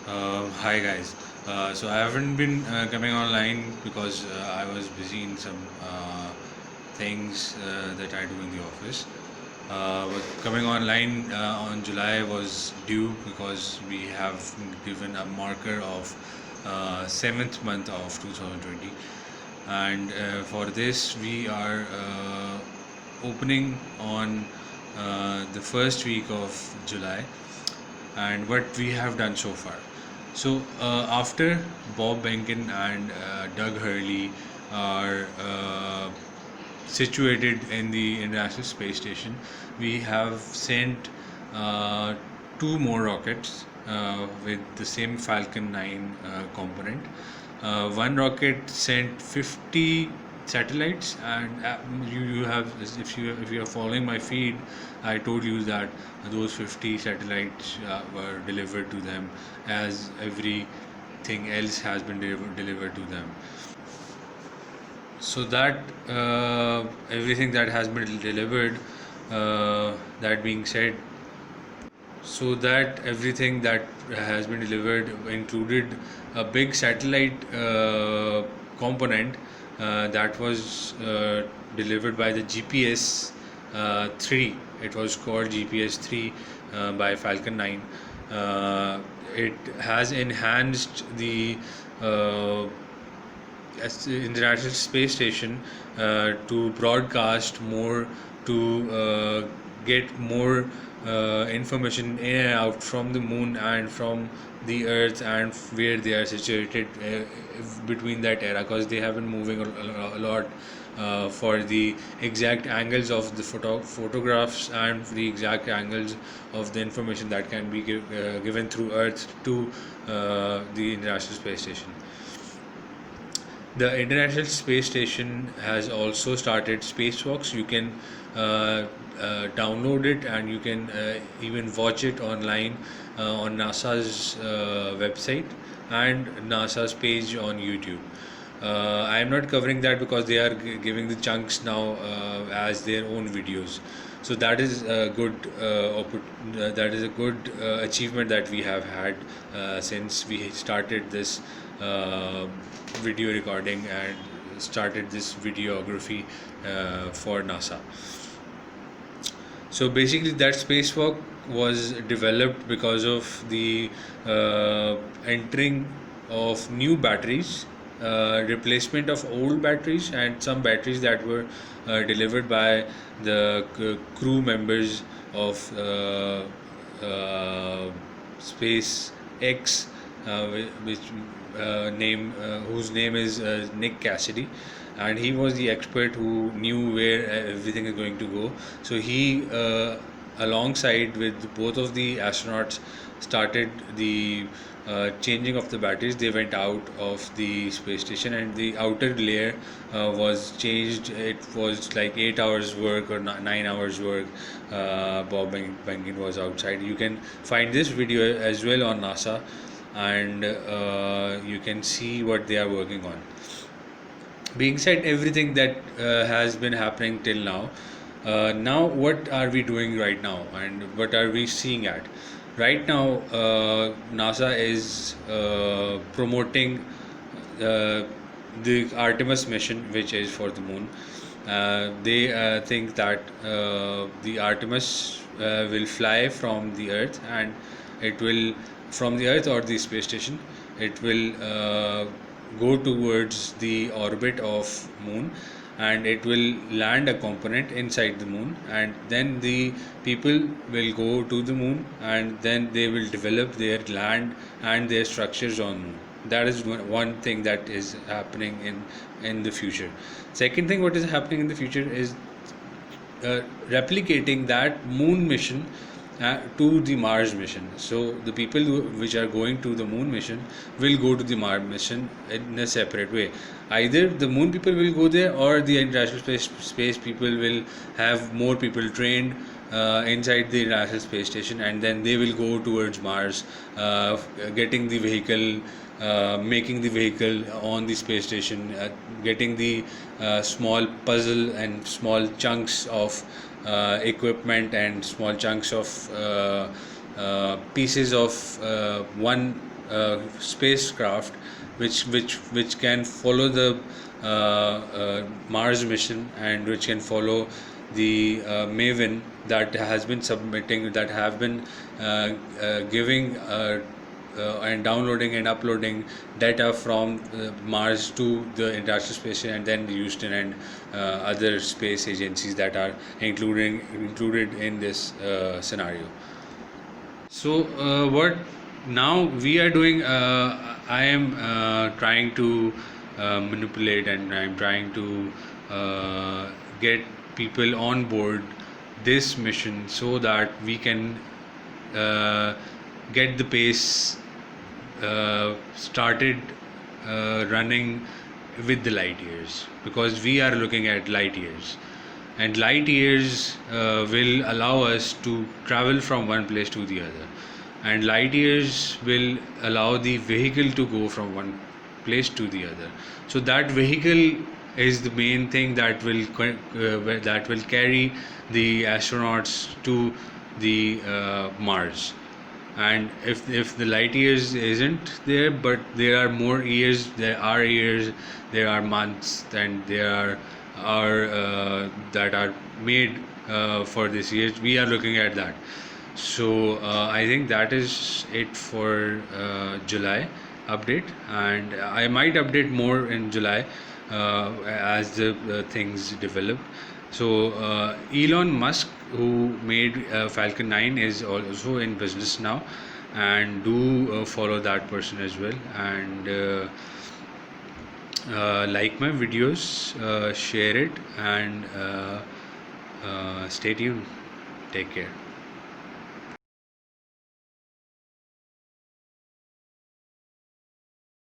Hi guys. So I haven't been coming online because I was busy in some things that I do in the office. But coming online on July was due because we have given a marker of 7th month of 2020, and for this we are opening on the first week of July, and what we have done so far. So after Bob Behnken and Doug Hurley are situated in the International Space Station, we have sent uh, two more rockets with the same Falcon 9 component. One rocket sent 50 satellites, and you have, if you are following my feed, I told you that those 50 satellites were delivered to them, as everything else has been delivered to them. So that everything that has been delivered, that being said, so that everything that has been delivered included a big satellite component that was delivered by the GPS 3. It was called GPS 3 by Falcon 9. It has enhanced the International Space Station to broadcast more, to get more information in and out from the moon and from the earth, and where they are situated between that era, because they have been moving a lot for the exact angles of the photographs and the exact angles of the information that can be given through earth to the International Space Station. The International Space Station has also started spacewalks. You can download it, and you can even watch it online on NASA's website and NASA's page on YouTube. I am not covering that because they are giving the chunks now as their own videos. So that is a good that is a good achievement that we have had since we started this video recording and started this videography for NASA. So basically, that spacewalk was developed because of the entering of new batteries, replacement of old batteries, and some batteries that were delivered by the crew members of SpaceX, which whose name is Nick Cassidy, and he was the expert who knew where everything is going to go. So he, alongside with both of the astronauts, started the changing of the batteries. They went out of the space station, and the outer layer was changed. It was like 8 hours work or 9 hours work. Bob Behnken was outside. You can find this video as well on NASA, and you can see what they are working on. Being said everything that has been happening till now, now what are we doing right now, and what are we seeing at right now? NASA is promoting uh, the Artemis mission, which is for the moon. They think that the Artemis will fly from the Earth, and it will, from the Earth or the space station, it will go towards the orbit of moon, and it will land a component inside the moon, and then the people will go to the moon, and then they will develop their land and their structures on moon. That is one thing that is happening in the future. Second thing what is happening in the future is replicating that moon mission to the Mars mission. So the people which are going to the moon mission will go to the Mars mission in a separate way. Either the moon people will go there, or the international space people will have more people trained inside the International Space Station, and then they will go towards Mars, getting the vehicle, making the vehicle on the space station, getting the small puzzle and small chunks of equipment and small chunks of pieces of one spacecraft which can follow the Mars mission, and which can follow the Maven that has been submitting, that have been giving and downloading and uploading data from Mars to the International Space Station, and then Houston and other space agencies that are included in this scenario. So what now we are doing, I am trying to manipulate, and I'm trying to get people on board this mission so that we can get the pace started running with the light years, because we are looking at light years, and light years will allow us to travel from one place to the other, and light years will allow the vehicle to go from one place to the other. So that vehicle is the main thing that will carry the astronauts to the Mars. And if the light years isn't there, but there are more years, there are months, and there are that are made for this year, we are looking at that. So I think that is it for July update, and I might update more in July as the things develop. So Elon Musk, who made Falcon 9, is also in business now, and do follow that person as well, and like my videos, share it, and stay tuned. Take care.